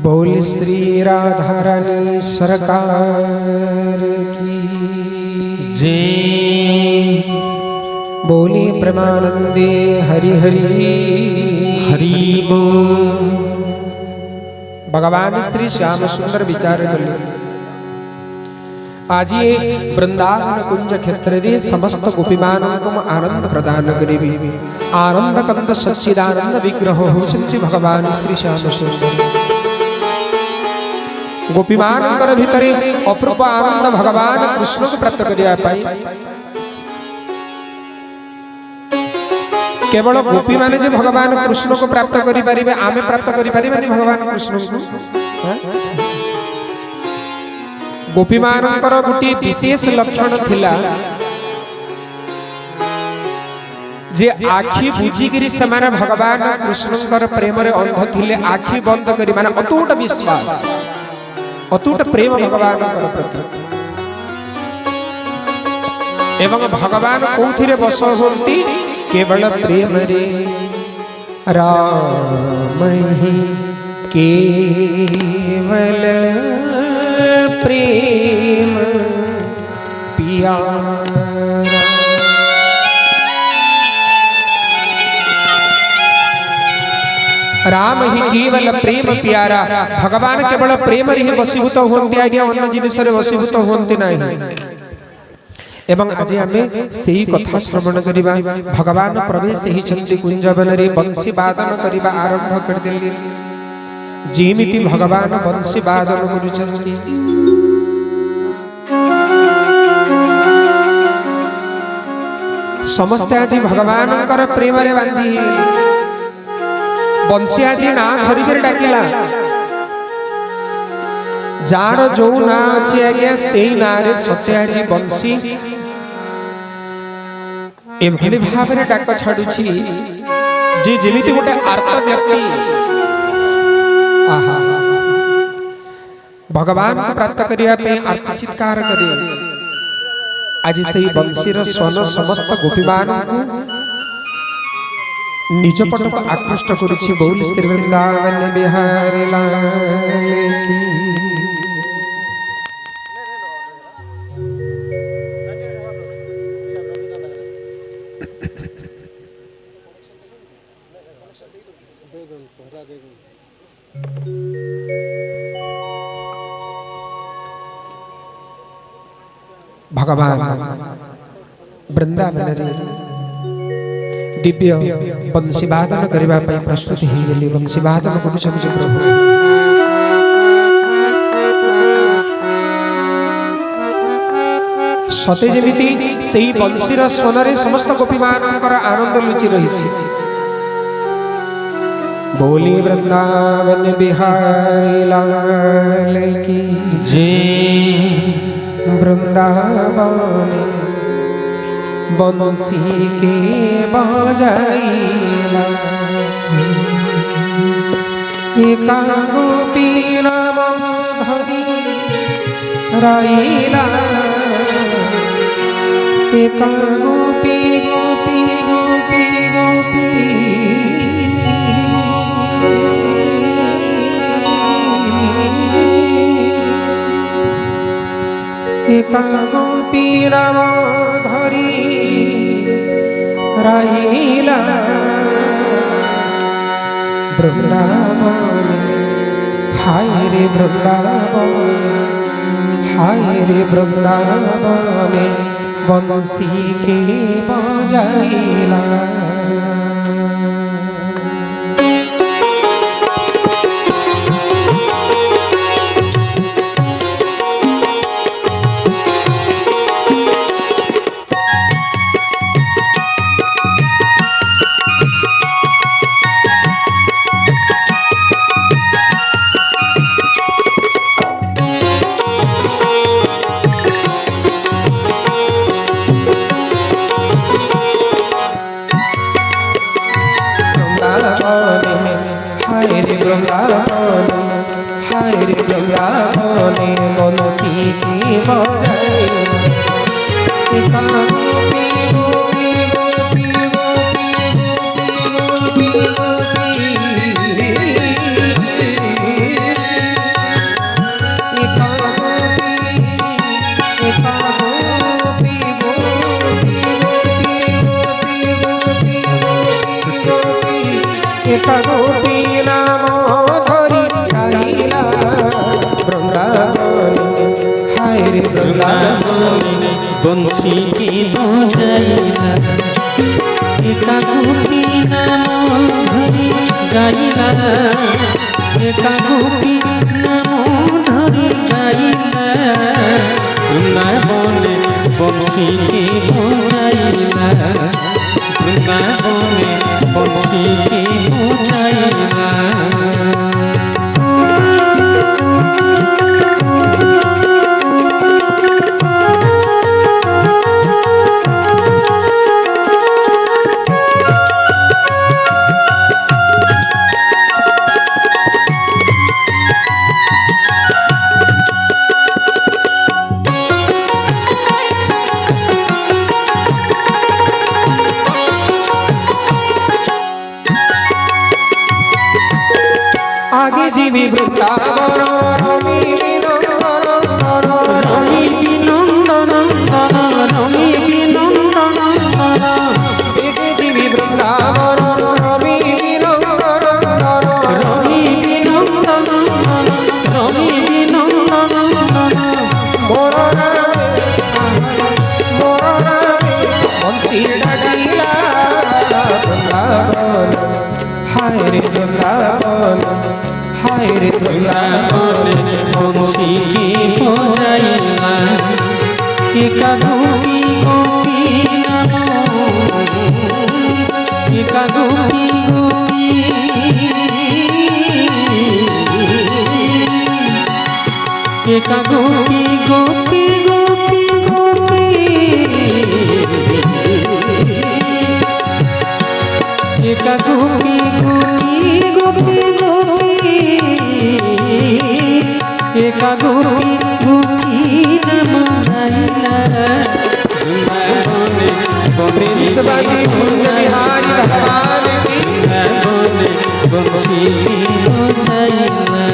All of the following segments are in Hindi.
बोल श्री राधा रानी सरकार की जय। बोली प्रेमानंदे हरि हरि हरि बोल। भगवान श्री श्याम सुंदर विचार कले आज ये वृंदावन कुंज क्षेत्र रे समस्त गोपीमानों को आनंद प्रदान करेबी। आनंद कंद सच्चिदानंद विग्रह होचंती भगवान श्री श्याम सुंदर। गोपीमानंकर भितरे अपूर्व आनंद भगवान कृष्ण को प्राप्त करिया पाई। केवल गोपी माने जे भगवान कृष्ण को प्राप्त करि परिबे आमे प्राप्त करि परिबानी भगवान कृष्ण को। गोपी मानकर गोटी विशेष लक्षण थिला जे आखि बुझिगिरी समान भगवान कृष्णकर प्रेम रे अंध थिले। आखि बंद करि माने अतूट विश्वास अतूट प्रेम भगवान प्रति एवं भगवान कौथिरे बस होती केवल प्रेम रे राम ही केवल प्रेम प्यारा। राम ही केवल प्रेम प्यारा। भगवान केवल प्रेम रे वशीभूत होंते आज्ञा अन्य जिनिस रे वशीभूत होंते नहीं। एवं आज आमे सेही कथा श्रवण करिबा। भगवान प्रवेश ही चंदी कुंजवन रे बंसी वादन करिबा आरंभ कर देली। जेमिति भगवान बंसी वादन करुचंती समस्त आज भगवानकर प्रेम रे बांधी बंसी आज ना धरी कर डाकिला। जार जो ना अछि आज्ञा सेही ना रे सत्य आज बंसी एभली भाव रे डाक छाडुछि जे जेमिति गोटे आर्त व्यक्ति आहा भगवान को प्राप्त करिया पे आर्त चित्कार करे। आज सेही बंसीर स्वन समस्त गोपीमान को निज पट को आकृष्ट करुछि। बोल श्री वृंदावन बिहारी लाल की। भगवान वृंदावन रे दिव्य बंसी वादन करिबा पई प्रस्तुत ही गेली। बंसी वादन करुछन्ति प्रभु। सते जेमिति सेही बंसीर स्वन रे समस्त गोपीमानकर आनंद लुचि रहिछि। बोली वृंदावन बिहारी लाल की जय। वृंदावन बंसी के बजाइला एका गोपी नाम धरी राइला। एका गोपी गोपी गोपी गोपी एका गोपी नाम धरी राइला। वृंदावन हाय रे वृंदावन हाय रे वृंदावन बंसी के बजाइला। हाय रे वृंदावन बंसी की बजाइला। एका गोपी गोपी गोपी गोपी गोपी गोपी एक गोपी नाम धरी गाइला वृंदावन हाय रे वृंदावन बंसी की बजाइला एका गोपी नाम धरी गाइला एका गोपी नाम धरी गाइला वृंदावने बंसी की बजाइला वृंदावने बंसी की बजाइला आगे जीवी वृंदावन रमी विनंदन रमी विनंदन रमी विनंदन आगे जीवी वृंदावन रमी विनंदन रमी विनंदन रमी विनंदन मोर नामे बंसी डाकिला वृंदावन हाय रे वृंदावन हाय रे वृंदावन बंसी की बजाइला एका गोपी गोपी नाम एका गोपी गोपी एका गोपी गोपी गोपी गोपी एका गोपी गोपी गोपी गोपी एका गोपी गोपी नाम गाइला वृंदावने प्रिंस बागी कुंज बिहारी भगवान की वृंदावने बंसी की बजाइला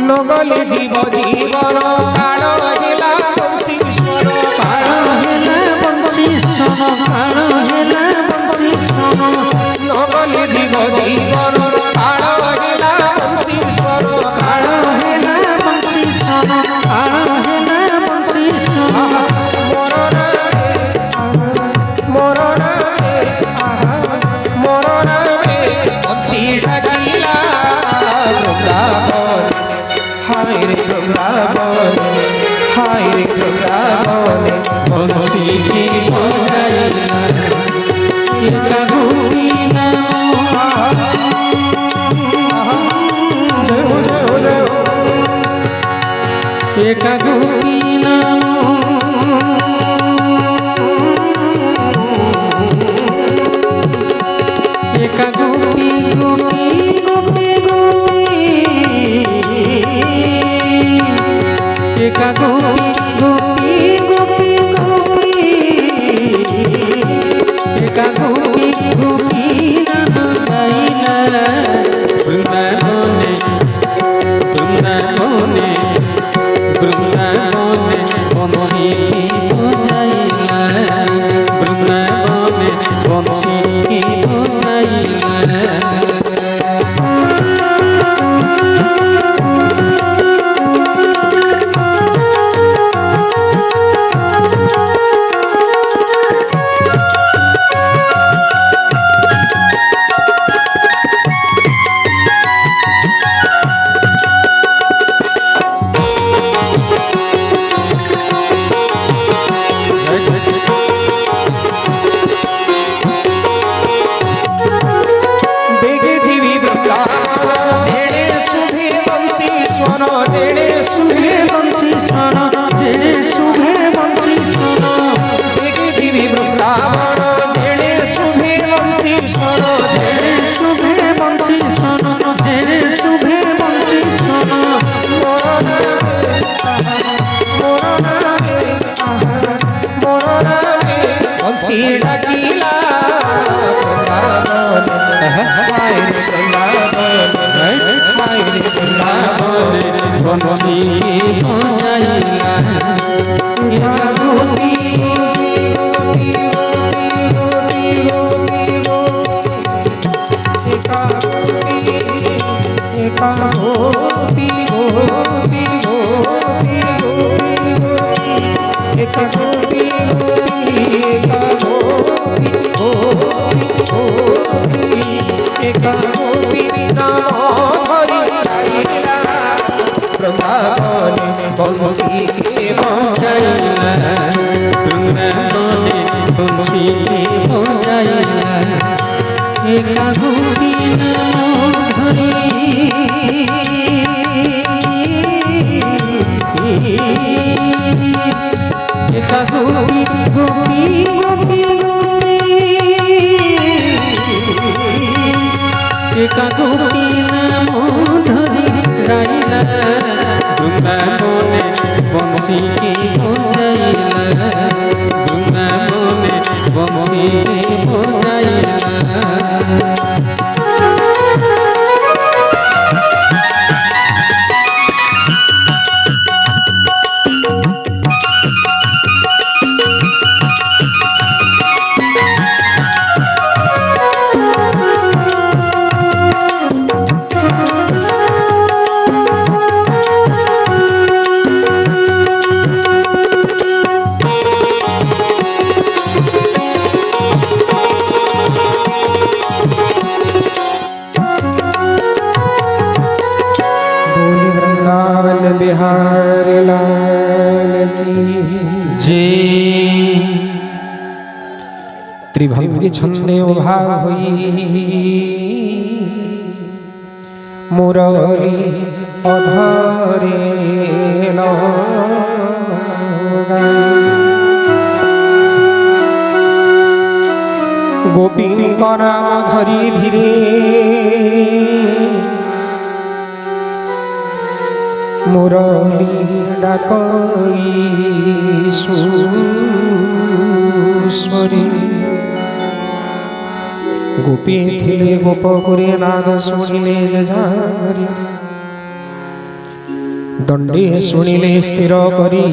नगले जीव जीवन काल हेला बंसी स्वर काळ हेला बंसी स्वर काळ हेला बंसी स्वर नगले जीव जीवन काल हेला बंसी स्वर काळ हेला बंसी स्वर काळ हेला बंसी स्वर मोर नामे बंसी डाकिला वृंदावन हाय रे वृंदावन हाय रे वृंदावन बंसी की बजाइला एका गोपी नाम जय हो जय हो जय हो एका गोपी नाम एका गोपी गोपी गोपी गोपी एका गोपी गोपी गोपी गोपी एका गोपी गोपी नाम गाइला वृंदावने वृंदावने वृंदावने बंसी की बजाइला वृंदावने बंसी की बजाइला वृंदावन जेणे शुभे वंशी स्वर जेणे हाय रे वृंदावन हाय रे वृंदावन बंसी बजाइला एका गोपी एका गोपी गोपी गोपी एका गोपी एका गोपी गोपी गोपी एका गोपी नाम धरि गाइला वृंदावन बंसी बजाइला वृंदावन बंसी बजाइला एका गोपी नाम धरि एका गोपी गोपी गोपी गोपी एका गोपी नाम धरि गाइला वृंदावने बंसी बजाइला वृंदावने बंसी बजाइला बिहारी लाल की जय त्रिभंगी छंदे उभा हुई मुरली अधरे गोपी नाम धरी धीरे मुरली डाकई सुस्वरी गोपी थिले गोपपुरी नाद शुणिले जजागरी दंडे शुणिले स्थिर करी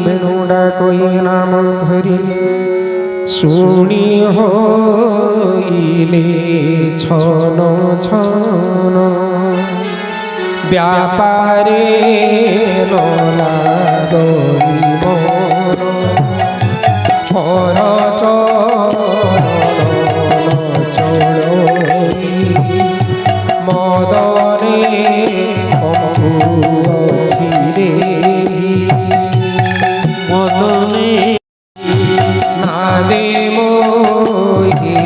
बेणु डाकई नाम धरी शुणी होइले छन छन व्यापारे नलादि मन हर चढ़ई मदने अछि रे मदने नादे मोहिले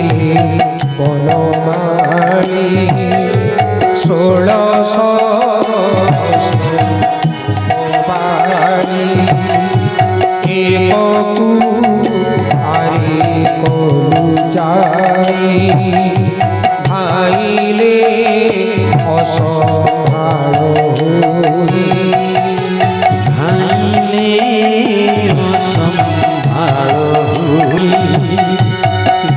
बनमाली 1600 भाईले असंभाल भाईले असंभाल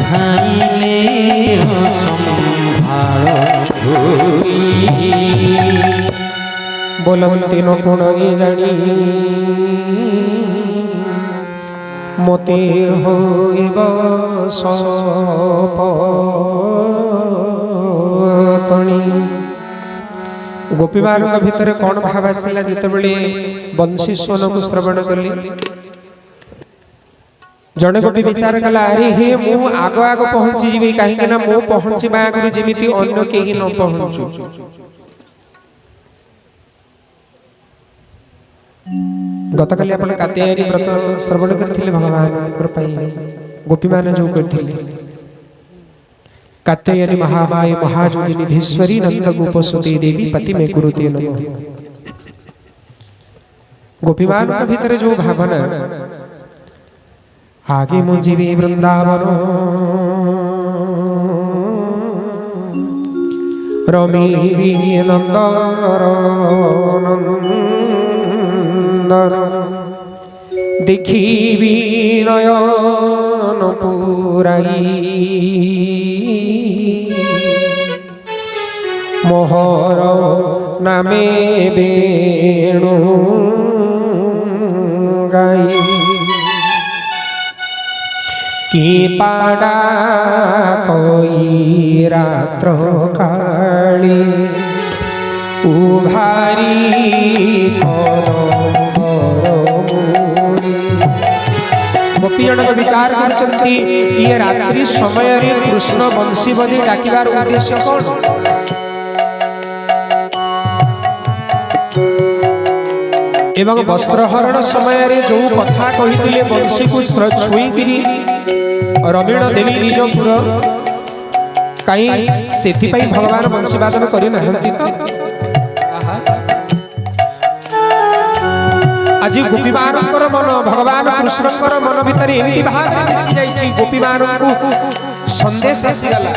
भाईले असंभाल बोलवंती न कोण जानी मते होइब सपतणी गोपी मानक भितर कौन भाव आसला जितेबले बंशी स्वन को श्रवण कली जड़े गोटे विचार कला अरे हे मु आग आग पहुंची जीवी कहीं ना मु पहुंचबा आगु जेमिति अन्य केही न पहुंचु गतकाली आपण कात्यायनी व्रत श्रवण करथिले भगवान कृपा गोपी मान जो करथिले कात्यायनी महामाय महाजोगी निधीश्वरी नंद गोपसुते देवी पति में कुरुते नमः गोपी मान के भीतर जो भावना आगे मुझे वृंदावन रमी नंदर देखी नयन पुराई मोहर नामे बेणु गाई कि पाड़ा कोई रात्र काली उघारी गोपीजन विचार करछंती ये रात्रि समय रे कृष्ण बंशी बजे डाकिबार उद्देश्य कोन एवं वस्त्रहरण समय रे जो कथा कहिथिले बंशी को छुई गिरी रवीण देवी निज पुर कहीं से भगवान बंशी वादन करना आज गोपी मानकर मन भगवान कृष्णकर मन भितर एमती भाव में मिसी जाइछि गोपी मान को संदेश आसीगला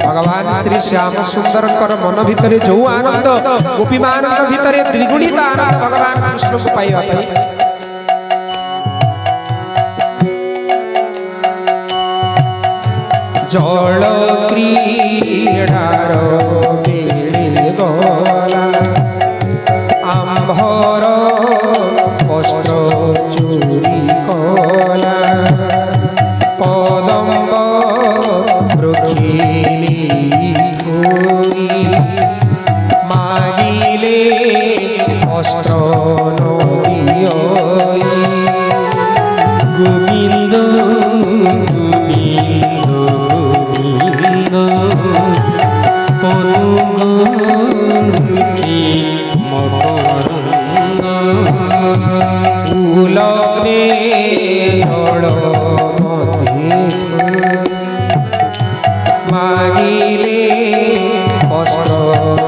भगवान श्री श्याम सुंदर मन भितर जो आनंद गोपी मान भितर द्विगुणित आनंद भगवान कृष्ण को पाइबा जल क्रीडार बेली गला आंभर वस्त्र चूरी कला पदम्ब वृक्षिली धोई मागिले वस्त्र नदियोई गोविंद उलग्ने जल मध्ये मागिले वस्त्र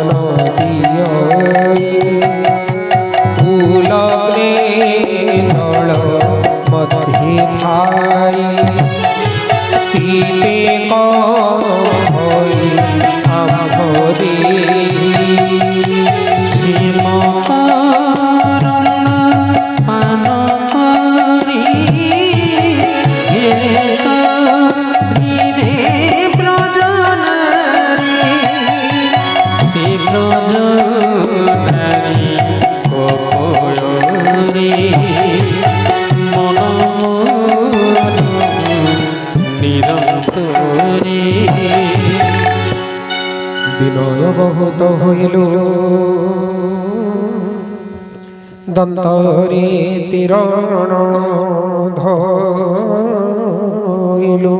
नदियोई उलग्ने जल मध्ये ठाई सीते कई आम्भदे विनय बहुत हईल दंतरे तीरण धइलु